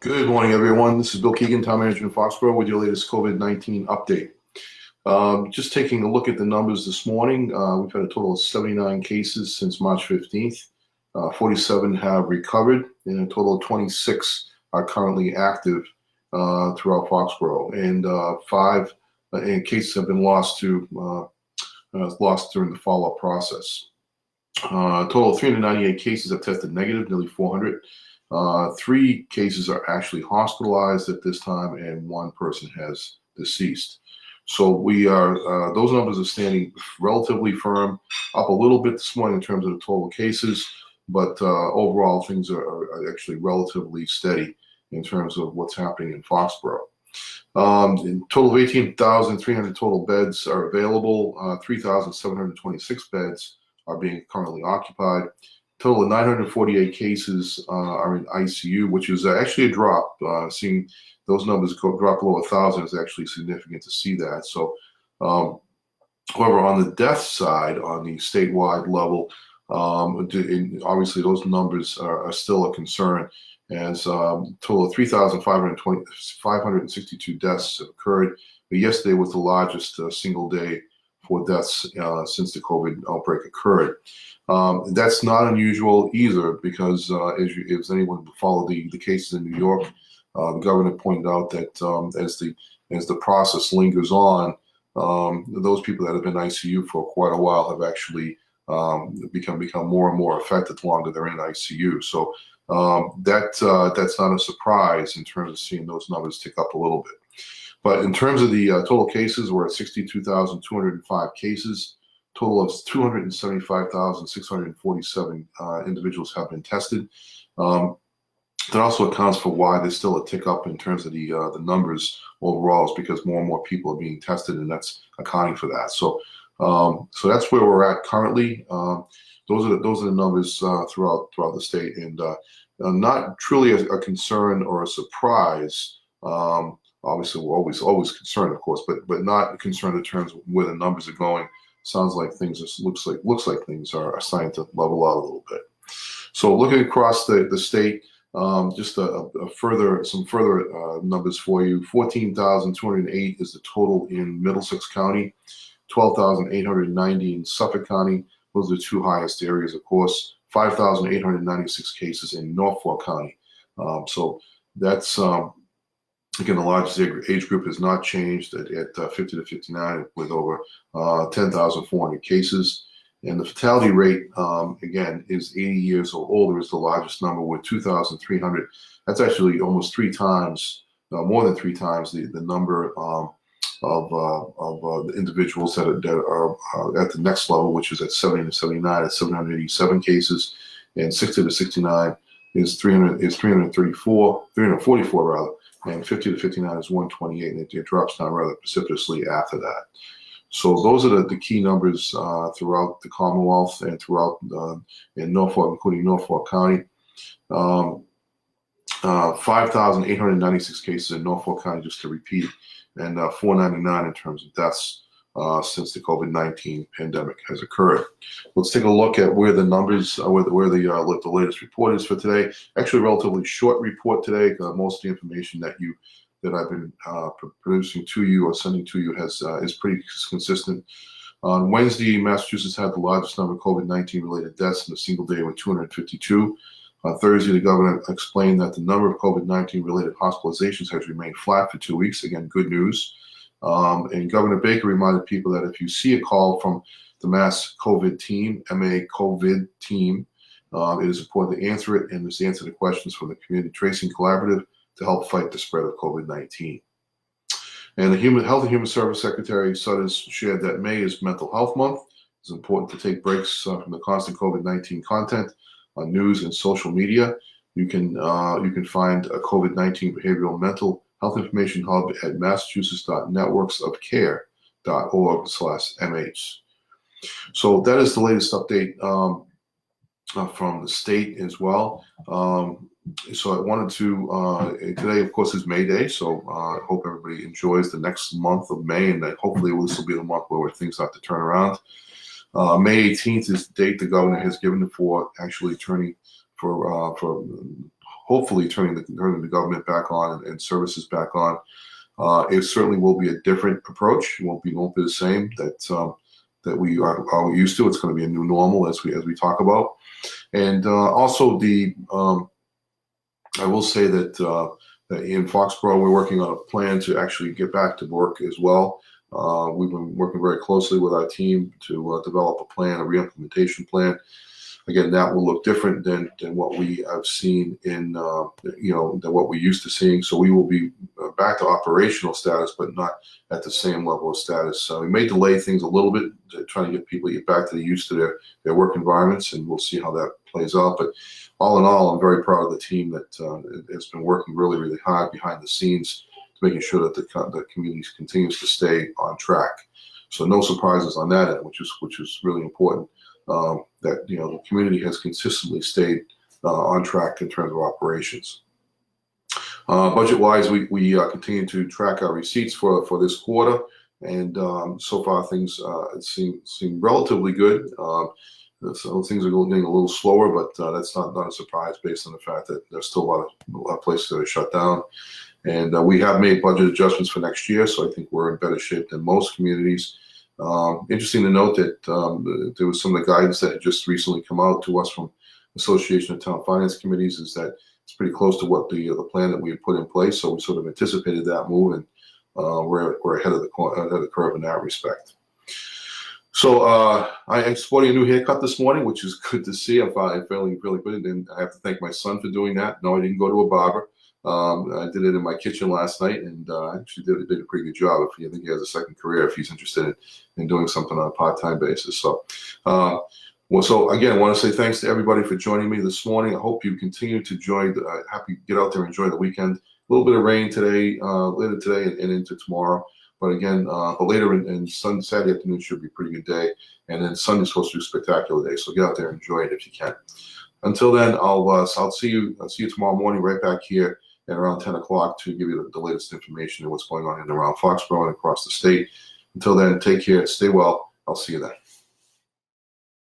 Good morning, everyone. This is Bill Keegan, Town Manager in Foxboro, with your latest COVID-19 update. Just taking a look at the numbers this morning, we've had a total of 79 cases since March 15th. 47 have recovered, and a total of 26 are currently active throughout Foxboro, and five cases have been lost during the follow-up process. A total of 398 cases have tested negative, nearly 400. 3 cases are actually hospitalized at this time, and 1 person has deceased. So those numbers are standing relatively firm, up a little bit this morning in terms of the total cases, but overall things are actually relatively steady in terms of what's happening in Foxboro. In total of 18,300 total beds are available. 3,726 beds are being currently occupied. Total of 948 cases are in ICU, which is actually a drop. Seeing those numbers drop below 1,000 is actually significant to see that. So, however, on the death side, on the statewide level, obviously those numbers are still a concern, as total of 3,562 deaths have occurred. But yesterday was the largest single day for deaths since the COVID outbreak occurred. That's not unusual either, because as anyone who followed the cases in New York, the governor pointed out that as the process lingers on, those people that have been in ICU for quite a while have actually become more and more affected the longer they're in ICU. So that's not a surprise in terms of seeing those numbers tick up a little bit. But in terms of the total cases, we're at 62,205 cases. Total of 275,647 individuals have been tested. That also accounts for why there's still a tick up in terms of the numbers overall, is because more and more people are being tested, and that's accounting for that. So that's where we're at currently. Those are the numbers throughout the state, and not truly a concern or a surprise. Obviously, we're always concerned, of course, but not concerned in terms of where the numbers are going. Sounds like things looks like things are starting to level out a little bit. So looking across the state, just some further numbers for you. 14,208 is the total in Middlesex County, 12,890 in Suffolk County. Those are the 2 highest areas, of course. 5,896 cases in Norfolk County. So that's again, the largest age group has not changed at 50 to 59, with over 10,400 cases. And the fatality rate, again, is 80 years or older is the largest number, with 2,300. That's actually almost 3 times, more than 3 times the number of the individuals that are at the next level, which is at 70 to 79 at 787 cases, and 60 to 69 is 344 rather. And 50 to 59 is 128, and it drops down rather precipitously after that. So those are the key numbers throughout the Commonwealth and throughout in Norfolk, including Norfolk County. 5,896 cases in Norfolk County, just to repeat, and 499 in terms of deaths since the COVID-19 pandemic has occurred. Let's take a look at where the numbers, where the latest report is for today. Actually, a relatively short report today. Most of the information that I've been producing to you or sending to you is pretty consistent. On Wednesday, Massachusetts had the largest number of COVID-19 related deaths in a single day, with 252. On Thursday, the governor explained that the number of COVID-19 related hospitalizations has remained flat for 2 weeks. Again, good news. And Governor Baker reminded people that if you see a call from the Mass COVID team, MA COVID team, it is important to answer it, and just answer the questions from the Community Tracing Collaborative to help fight the spread of COVID-19. And the Health and Human Service Secretary Sutters shared that May is Mental Health Month. It's important to take breaks from the constant COVID-19 content on news and social media. You can find a COVID-19 behavioral mental health information hub at massachusetts.networksofcare.org/MH. So that is the latest update from the state as well. So I wanted to, today of course is May Day, so I hope everybody enjoys the next month of May, and that hopefully this will be the month where things start to turn around. May 18th is the date the governor has given for actually turning for hopefully turning the government back on and services back on. It certainly will be a different approach. It won't be the same that we are used to. It's going to be a new normal as we talk about. And also I will say that in Foxboro, we're working on a plan to actually get back to work as well. We've been working very closely with our team to develop a plan, a re-implementation plan. Again, that will look different than what we have seen in, than what we're used to seeing. So we will be back to operational status, but not at the same level of status. So we may delay things a little bit to try to get people to get back to used to their work environments, and we'll see how that plays out. But all in all, I'm very proud of the team that has been working really, really hard behind the scenes to making sure that the community continues to stay on track. So no surprises on that end, which is really important. That the community has consistently stayed on track in terms of operations. Budget-wise, we continue to track our receipts for this quarter, and so far things seem relatively good. So things are getting a little slower, but that's not a surprise based on the fact that there's still a lot of places that are shut down. And we have made budget adjustments for next year, so I think we're in better shape than most communities. Interesting to note that there was some of the guidance that had just recently come out to us from Association of Town Finance Committees is that it's pretty close to what the plan that we had put in place. So we sort of anticipated that move, and we're ahead of the curve in that respect. So I am sporting a new haircut this morning, which is good to see. I'm feeling really good, and I have to thank my son for doing that. No, I didn't go to a barber. I did it in my kitchen last night, and actually did a pretty good job. I think he has a second career if he's interested in doing something on a part-time basis. So, so again, I want to say thanks to everybody for joining me this morning. I hope you continue to enjoy. Get out there and enjoy the weekend. A little bit of rain today, later today, and into tomorrow. But again, later in Saturday afternoon should be a pretty good day, and then Sunday's supposed to be a spectacular day. So get out there and enjoy it if you can. Until then, I'll see you tomorrow morning right back here at around 10 o'clock to give you the latest information on what's going on in and around Foxboro and across the state. Until then, take care, stay well. I'll see you then.